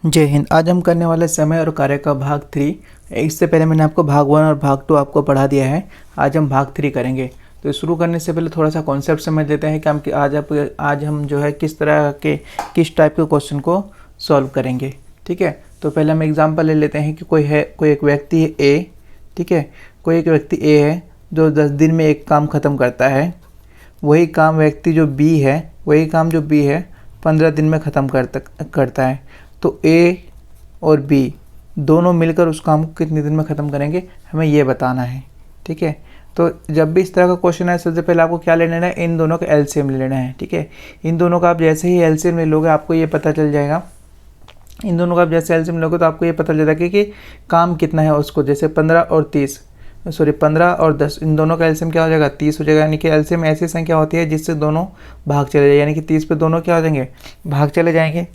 जय हिंद। आज हम करने वाले समय और कार्य का भाग 3। इससे पहले मैंने आपको भाग 1 और भाग 2 आपको पढ़ा दिया है। आज हम भाग 3 करेंगे। तो शुरू करने से पहले थोड़ा सा कॉन्सेप्ट समझ लेते हैं कि आज हम जो है किस टाइप के क्वेश्चन को सॉल्व करेंगे। ठीक है, तो पहले हम एग्जाम्पल ले लेते हैं कि कोई एक व्यक्ति है ए। ठीक है, कोई एक व्यक्ति ए है जो 10 दिन में एक काम ख़त्म करता है। वही काम व्यक्ति जो बी है 15 दिन में ख़त्म करता है। तो ए और बी दोनों मिलकर उस काम को कितने दिन में ख़त्म करेंगे, हमें ये बताना है। ठीक है, तो जब भी इस तरह का क्वेश्चन है, सबसे पहले आपको क्या ले लेना है, इन दोनों का एलसीएम ले लेना है। ठीक है, इन दोनों का आप जैसे ही एलसीएम ले लोगे आपको ये पता चल जाएगा। इन दोनों का आप जैसे एलसीएम लोगे तो आपको ये पता चल जाएगा कि काम कितना है उसको। जैसे 15 और 10, इन दोनों का एलसीएम क्या हो जाएगा, 30 हो जाएगा। यानी कि एलसीएम ऐसी संख्या होती है जिससे दोनों भाग चले जाएंगे, यानी कि 30 पे दोनों क्या हो जाएंगे, भाग चले जाएंगे।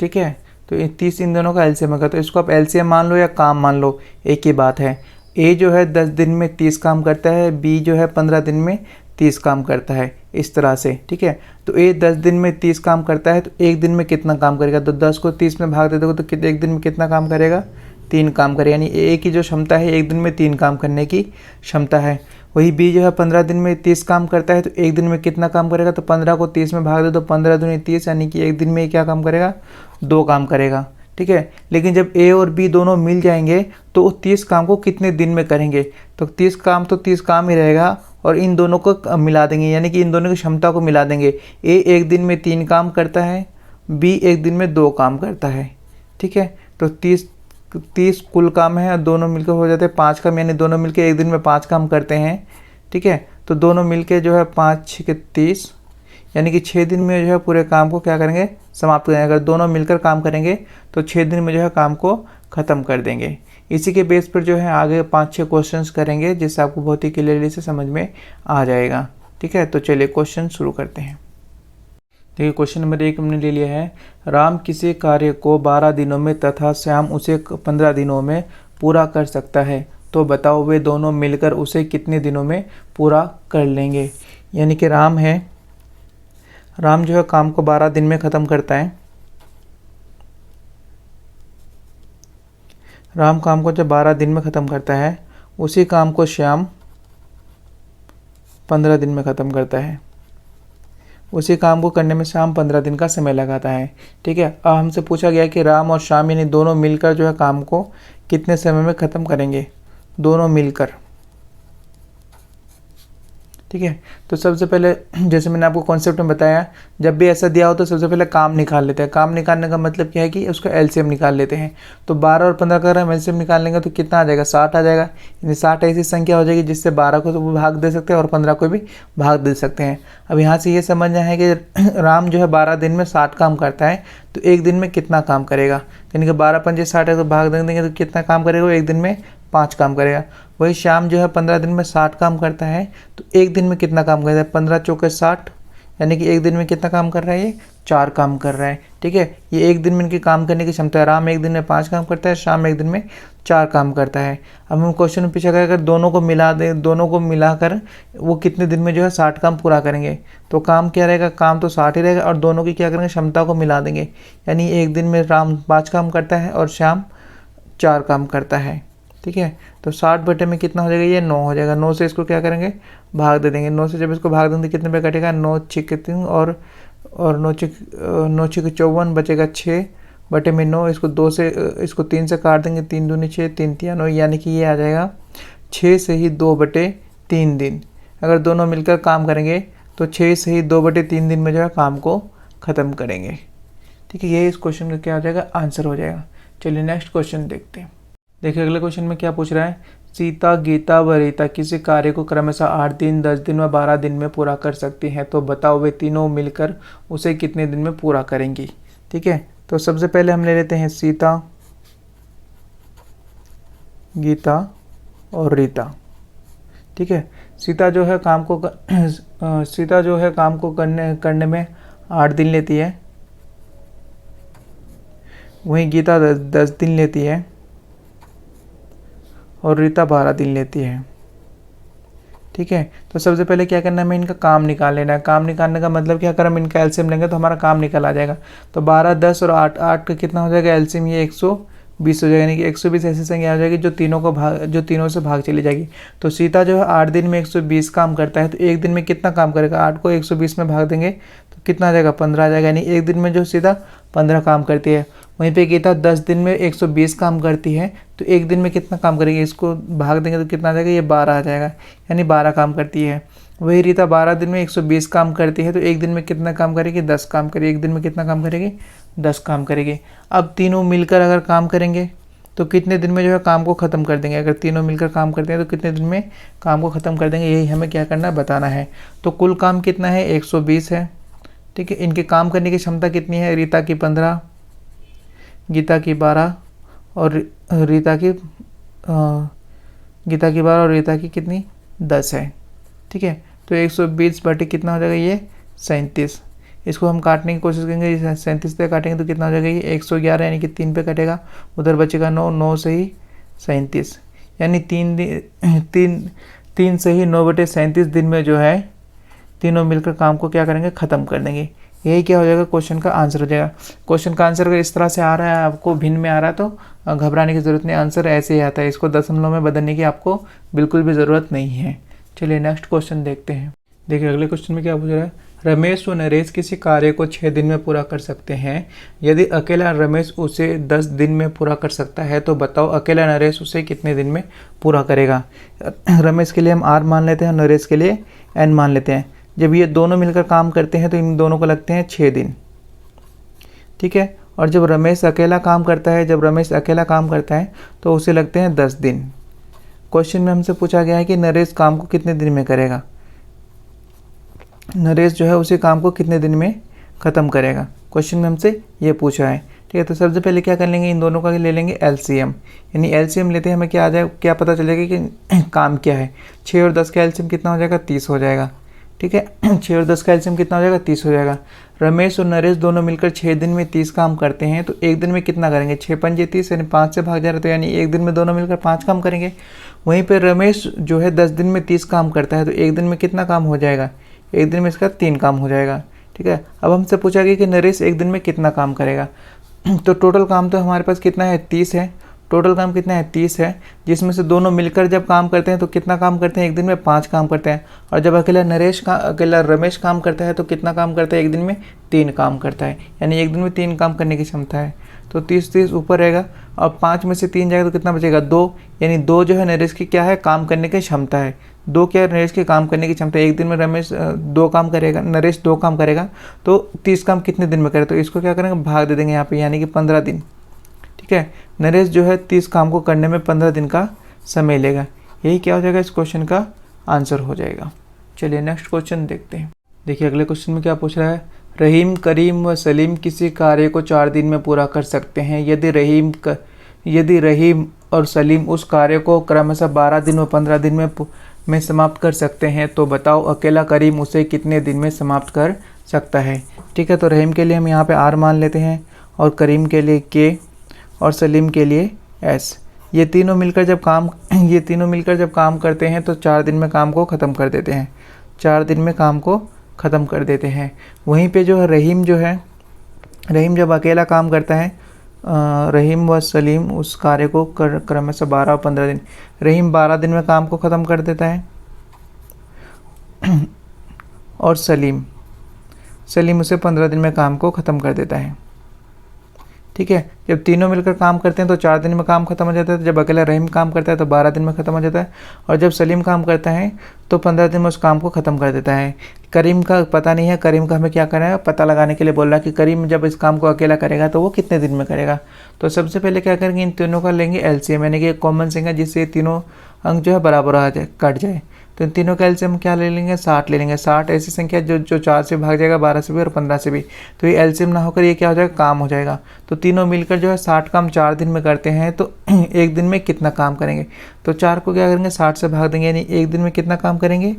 ठीक है, तो 30 इन दोनों का एलसीएम होगा। तो इसको आप एलसीएम मान लो या काम मान लो, एक ही बात है। ए जो है 10 दिन में 30 काम करता है, बी जो है 15 दिन में 30 काम करता है, इस तरह से। ठीक है, तो ए 10 दिन में 30 काम करता है तो एक दिन में कितना काम करेगा, तो 10 को 30 में भाग दे दोगे तो एक दिन में कितना काम करेगा, 3 काम करेगा। यानी ए की जो क्षमता है एक दिन में 3 काम करने की क्षमता है। वही बी जो है 15 दिन में 30 काम करता है तो एक दिन में कितना काम करेगा, तो 15 को 30 में भाग दे तो 15 दूनी 30, यानी कि एक दिन में क्या काम करेगा, 2 काम करेगा। ठीक है, लेकिन जब ए और बी दोनों मिल जाएंगे तो वो 30 काम को कितने दिन में करेंगे, तो 30 काम ही रहेगा और इन दोनों को मिला देंगे, यानी कि इन दोनों की क्षमता को मिला देंगे। ए एक दिन में 3 काम करता है, बी एक दिन में 2 काम करता है। ठीक है, तो 30 कुल काम है और दोनों मिलकर हो जाते हैं 5 काम, यानी दोनों मिलकर एक दिन में 5 काम करते हैं। ठीक है, तो दोनों मिलकर जो है 5 6 30, यानी कि 6 दिन में जो है पूरे काम को क्या करेंगे, समाप्त करेंगे। अगर दोनों मिलकर काम करेंगे तो 6 दिन में जो है काम को ख़त्म कर देंगे। इसी के बेस पर जो है आगे 5-6 क्वेश्चंस करेंगे जिससे आपको बहुत ही क्लियरली से समझ में आ जाएगा। ठीक है, तो चलिए क्वेश्चन शुरू करते हैं। देखिए, क्वेश्चन नंबर 1 हमने ले लिया है। राम किसी कार्य को 12 दिनों में तथा श्याम उसे 15 दिनों में पूरा कर सकता है, तो बताओ वे दोनों मिलकर उसे कितने दिनों में पूरा कर लेंगे। यानी कि राम जो है काम को 12 दिन में ख़त्म करता है। राम काम को जब 12 दिन में ख़त्म करता है, उसी काम को श्याम 15 दिन में ख़त्म करता है। उसी काम को करने में श्याम 15 दिन का समय लगाता है। ठीक है, अब हमसे पूछा गया कि राम और श्याम यानी दोनों मिलकर जो है काम को कितने समय में ख़त्म करेंगे, दोनों मिलकर। ठीक है, तो सबसे पहले जैसे मैंने आपको कॉन्सेप्ट में बताया, जब भी ऐसा दिया हो तो सबसे पहले काम निकाल लेते हैं। काम निकालने का मतलब क्या है कि उसका एलसीएम निकाल लेते हैं। तो 12 और 15 का हम एलसीएम निकाल लेंगे तो कितना आ जाएगा, 60 आ जाएगा। यानी 60 ऐसी संख्या हो जाएगी जिससे 12 को तो भाग दे सकते हैं और 15 को भी भाग दे सकते हैं। अब यहाँ से ये समझना है कि राम जो है 12 दिन में 60 काम करता है तो एक दिन में कितना काम करेगा, यानी कि 12 पंजे 60 है तो भाग देंगे तो कितना काम करेगा, वो एक दिन में 5 काम करेगा। वही श्याम जो है 15 दिन में 60 काम करता है तो एक दिन में कितना काम करता है, 15 चौके 60, यानी कि एक दिन में कितना काम कर रहा है, ये 4 काम कर रहा है। ठीक है, ये एक दिन में इनकी काम करने की क्षमता है। राम एक दिन में 5 काम करता है, श्याम एक दिन में 4 काम करता है। अब हम क्वेश्चन में पूछा गया अगर दोनों को मिला दें, दोनों को मिलाकर वो कितने दिन में जो है 60 काम पूरा करेंगे, तो काम क्या रहेगा, काम तो 60 ही रहेगा और दोनों की क्या करेंगे, क्षमता को मिला देंगे। यानी एक दिन में राम 5 काम करता है और श्याम 4 काम करता है। ठीक है, तो 60 बटे में कितना हो जाएगा, ये 9 हो जाएगा। 9 से इसको क्या करेंगे, भाग दे देंगे। 9 से जब इसको भाग देंगे कितने पे कटेगा, 9 6 3 और 9 6 54 बचेगा 6 बटे में 9। इसको 3 से काट देंगे, 3 दूनी 6 3 3 9, यानी कि ये आ जाएगा 6 से ही 2 बटे 3 दिन। अगर दोनों मिलकर काम करेंगे तो 6 से ही 2 बटे 3 दिन में जो है काम को ख़त्म करेंगे। ठीक है, ये इस क्वेश्चन का क्या हो जाएगा, आंसर हो जाएगा। चलिए नेक्स्ट क्वेश्चन देखते हैं। देखिए अगले क्वेश्चन में क्या पूछ रहा है, सीता गीता व रीता किसी कार्य को क्रमशः 8 दिन 10 दिन व 12 दिन में पूरा कर सकती हैं, तो बताओ वे तीनों मिलकर उसे कितने दिन में पूरा करेंगी। ठीक है, तो सबसे पहले हम ले लेते हैं सीता गीता और रीता। ठीक है, सीता जो है काम को करने में 8 दिन लेती है, वहीं गीता 10 दिन लेती है और रीता 12 दिन लेती है। ठीक है। तो सबसे पहले क्या करना है, हमें इनका काम निकाल लेना है। काम निकालने का मतलब क्या, अगर हम इनका एलसीएम लेंगे तो हमारा काम निकल आ जाएगा। तो 12, 10 और 8, 8 का कितना हो जाएगा एलसीएम, ये 120 हो जाएगा। यानी कि 120 ऐसी संख्या आ जाएगी जो तीनों से भाग चली जाएगी। तो सीता जो है 8 दिन में 120 काम करता है, तो एक दिन में कितना काम करेगा, 8 को 120 में भाग देंगे तो कितना आ जाएगा, 15 आ जाएगा। यानी एक दिन में जो सीता 15 काम करती है। वहीं पे गीता 10 दिन में 120 काम करती है, तो एक दिन में कितना काम करेगी, इसको भाग देंगे तो कितना आ जाएगा, ये 12 आ जाएगा। यानी 12 काम करती है। वही रीता 12 दिन में 120 काम करती है, तो एक दिन में कितना काम करेगी, 10 काम करेगी। एक दिन में कितना काम करेगी, 10 काम करेगी। अब तीनों मिलकर अगर काम करेंगे तो कितने दिन में जो है काम को ख़त्म कर देंगे। अगर तीनों मिलकर काम करते हैं तो कितने दिन में काम को ख़त्म कर देंगे, यही हमें क्या करना है, बताना है। तो कुल काम कितना है, 120 है। ठीक है। इनके काम करने की क्षमता कितनी है, रीता की 15, गीता की 12 और रीता की गीता की 12 और रीता की कितनी, 10 है। ठीक है। तो 120 बटे कितना हो जाएगा, ये 37। इसको हम काटने की कोशिश करेंगे, 37 पे काटेंगे तो कितना हो जाएगा, ये 111, यानी कि 3 पे कटेगा, उधर बचेगा 9, 9 से ही 37, यानी 3 से ही 9/37 दिन में जो है तीनों मिलकर काम को क्या करेंगे, ख़त्म कर देंगे। यही क्या हो जाएगा, क्वेश्चन का आंसर हो जाएगा। क्वेश्चन का आंसर अगर इस तरह से आ रहा है, आपको भिन्न में आ रहा है, तो घबराने की ज़रूरत नहीं, आंसर ऐसे ही आता है। इसको दशमलव में बदलने की आपको बिल्कुल भी ज़रूरत नहीं है। चलिए नेक्स्ट क्वेश्चन देखते हैं। देखिए अगले क्वेश्चन में क्या पूछ रहा है, रमेश व नरेश किसी कार्य को 6 दिन में पूरा कर सकते हैं। यदि अकेला रमेश उसे 10 दिन में पूरा कर सकता है तो बताओ अकेला नरेश उसे कितने दिन में पूरा करेगा। रमेश के लिए हम R मान लेते हैं, नरेश के लिए N मान लेते हैं। जब ये दोनों मिलकर काम करते हैं तो इन दोनों को लगते हैं 6 दिन। ठीक है। और जब रमेश अकेला काम करता है तो उसे लगते हैं 10 दिन। क्वेश्चन में हमसे पूछा गया है कि नरेश काम को कितने दिन में करेगा। नरेश जो है उसी काम को कितने दिन में ख़त्म करेगा, क्वेश्चन में हमसे ये पूछा है। ठीक है। तो सबसे पहले क्या कर लेंगे, इन दोनों का ले लेंगे एलसीएम। यानी एलसीएम लेते हैं, हमें क्या आ जाए, क्या पता चलेगा कि काम क्या है। 6 और 10 का एलसीएम कितना हो जाएगा, 30 हो जाएगा। ठीक है। 6 और 10 का एलसीएम कितना हो जाएगा, 30 हो जाएगा। रमेश और नरेश दोनों मिलकर 6 दिन में 30 काम करते हैं, तो एक दिन में कितना करेंगे, 6 पंजे 30, यानी 5 से भाग जा रहा है, तो यानी एक दिन में दोनों मिलकर 5 काम करेंगे। वहीं पर रमेश जो है 10 दिन में 30 काम करता है, तो एक दिन में कितना काम हो जाएगा, एक दिन में इसका 3 काम हो जाएगा। ठीक है। अब हमसे पूछा गया कि नरेश एक दिन में कितना काम करेगा। तो टोटल काम तो हमारे पास कितना है, 30 है। टोटल काम कितना है, 30 है, जिसमें से दोनों मिलकर जब काम करते हैं तो कितना काम करते हैं, एक दिन में 5 काम करते हैं। और जब अकेला रमेश काम करता है तो कितना काम करता है, एक दिन में 3 काम करता है। यानी एक दिन में 3 काम करने की क्षमता है। तो 30 ऊपर रहेगा और 5 में से 3 जाएगा तो कितना बचेगा, 2। यानी 2 जो है नरेश की क्या है, काम करने की क्षमता है। 2 क्या है, नरेश की काम करने की क्षमता है। एक दिन में रमेश 2 काम करेगा, नरेश 2 काम करेगा, तो 30 काम कितने दिन में करे, तो इसको क्या करेंगे, भाग दे देंगे यहाँ पे, यानी कि 15 दिन। ठीक है। नरेश जो है 30 काम को करने में 15 दिन का समय लेगा। यही क्या हो जाएगा, इस क्वेश्चन का आंसर हो जाएगा। चलिए नेक्स्ट क्वेश्चन देखते हैं। देखिए अगले क्वेश्चन में क्या पूछ रहा है, रहीम, करीम व सलीम किसी कार्य को 4 दिन में पूरा कर सकते हैं। यदि रहीम और सलीम उस कार्य को क्रमशः 12 दिन व 15 दिन में समाप्त कर सकते हैं तो बताओ अकेला करीम उसे कितने दिन में समाप्त कर सकता है। ठीक है। तो रहीम के लिए हम यहाँ पे R मान लेते हैं और करीम के लिए K और सलीम के लिए S। ये तीनों मिलकर जब काम करते हैं तो 4 दिन में काम को ख़त्म कर देते हैं। 4 दिन में काम को ख़त्म कर देते हैं। वहीं पे जो है रहीम जब अकेला काम करता है, रहीम व सलीम उस कार्य को क्रमशः 12 और 15 दिन, रहीम 12 दिन में काम को ख़त्म कर देता है और सलीम उसे 15 दिन में काम को ख़त्म कर देता है। ठीक है। जब तीनों मिलकर काम करते हैं तो 4 दिन में काम खत्म हो जाता है। जब अकेला रहीम काम करता है तो 12 दिन में ख़त्म हो जाता है। और जब सलीम काम करता है तो 15 दिन में उस काम को ख़त्म कर देता है। करीम का पता नहीं है, करीम का हमें क्या करना है, पता लगाने के लिए बोल रहा है कि करीम जब इस काम को अकेला करेगा तो वो कितने दिन में करेगा। तो सबसे पहले क्या करेंगे, इन तीनों का लेंगे एलसीएम, यानी कि एक कॉमन संख्या जिससे तीनों अंक जो है बराबर आ जाए, कट जाए। तो इन तीनों का एलसीएम क्या ले लेंगे, 60 ले लेंगे। 60 ऐसी संख्या जो 4 से भाग जाएगा, 12 से भी और 15 से भी। तो ये एलसीएम ना होकर ये क्या हो जाएगा, काम हो जाएगा। तो तीनों मिलकर जो है 60 काम 4 दिन में करते हैं, तो एक दिन में कितना काम करेंगे। तो 4 को क्या करेंगे, 60 से भाग देंगे, यानी एक दिन में कितना काम करेंगे,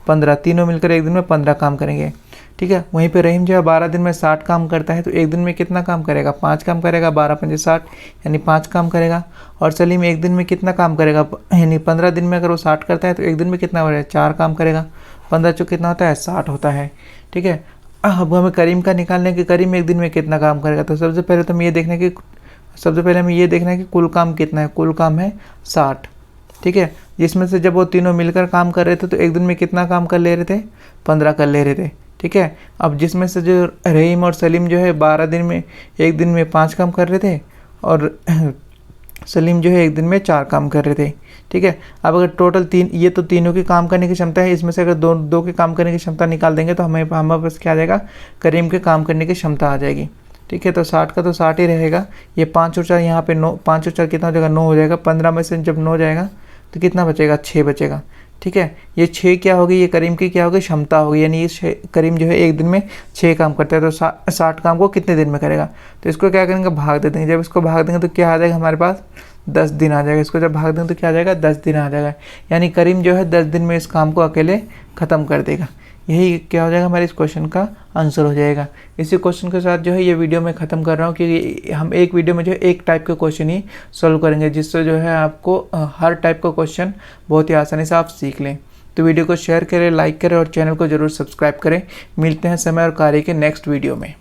15। तीनों मिलकर एक दिन में 15 काम करेंगे। ठीक है। वहीं पे रहीम जो है 12 दिन में 60 काम करता है, तो एक दिन में कितना काम करेगा, 5 काम करेगा, 12 पंजे 60 यानी 5 काम करेगा। और सलीम एक दिन में कितना काम करेगा, यानी 15 दिन में अगर वो 60 करता है तो एक दिन में कितना हो रहा है, 4 काम करेगा। 15 चौक कितना होता है, 60 होता है, ठीक है। अब हमें करीम का निकालने कि करीम एक दिन में कितना काम करेगा। तो सबसे पहले तो हमें ये देखना है कि कुल काम कितना है। कुल काम है 60, ठीक है। जिसमें से जब वो तीनों मिलकर काम कर रहे थे तो एक दिन में कितना काम कर ले रहे थे, 15 कर ले रहे थे, ठीक है। अब जिसमें से जो रहीम और सलीम जो है 12 दिन में एक दिन में 5 काम कर रहे थे और सलीम जो है एक दिन में 4 काम कर रहे थे, ठीक है। अब अगर टोटल ये तो तीनों की काम करने की क्षमता है, इसमें से अगर दो के काम करने की क्षमता निकाल देंगे तो हमारे पास क्या आ जाएगा, करीम के काम करने की क्षमता आ जाएगी, ठीक है। तो 60 का तो 60 ही रहेगा। ये 5 और 4 यहाँ पे 9, 5 और 4 कितना हो जाएगा, 9 हो जाएगा। 15 में से जब 9 जाएगा तो कितना बचेगा, 6 बचेगा, ठीक है। ये 6 क्या होगी, ये करीम की क्या होगी, क्षमता होगी, यानी ये करीम जो है एक दिन में 6 काम करता है। तो 60 काम को कितने दिन में करेगा, तो इसको क्या करेंगे, भाग दे देंगे। जब इसको भाग देंगे तो क्या आ जाएगा हमारे पास, 10 दिन आ जाएगा। इसको जब भाग देंगे तो क्या आ जाएगा, 10 दिन आ जाएगा। यानी करीम जो है 10 दिन में इस काम को अकेले ख़त्म कर देगा। यही क्या हो जाएगा, हमारे इस क्वेश्चन का आंसर हो जाएगा। इसी क्वेश्चन के साथ जो है ये वीडियो मैं ख़त्म कर रहा हूँ, क्योंकि हम एक वीडियो में जो है एक टाइप के क्वेश्चन ही सॉल्व करेंगे, जिससे जो है आपको हर टाइप का क्वेश्चन बहुत ही आसानी से आप सीख लें। तो वीडियो को शेयर करें, लाइक करें और चैनल को ज़रूर सब्सक्राइब करें। मिलते हैं समय और कार्य के नेक्स्ट वीडियो में।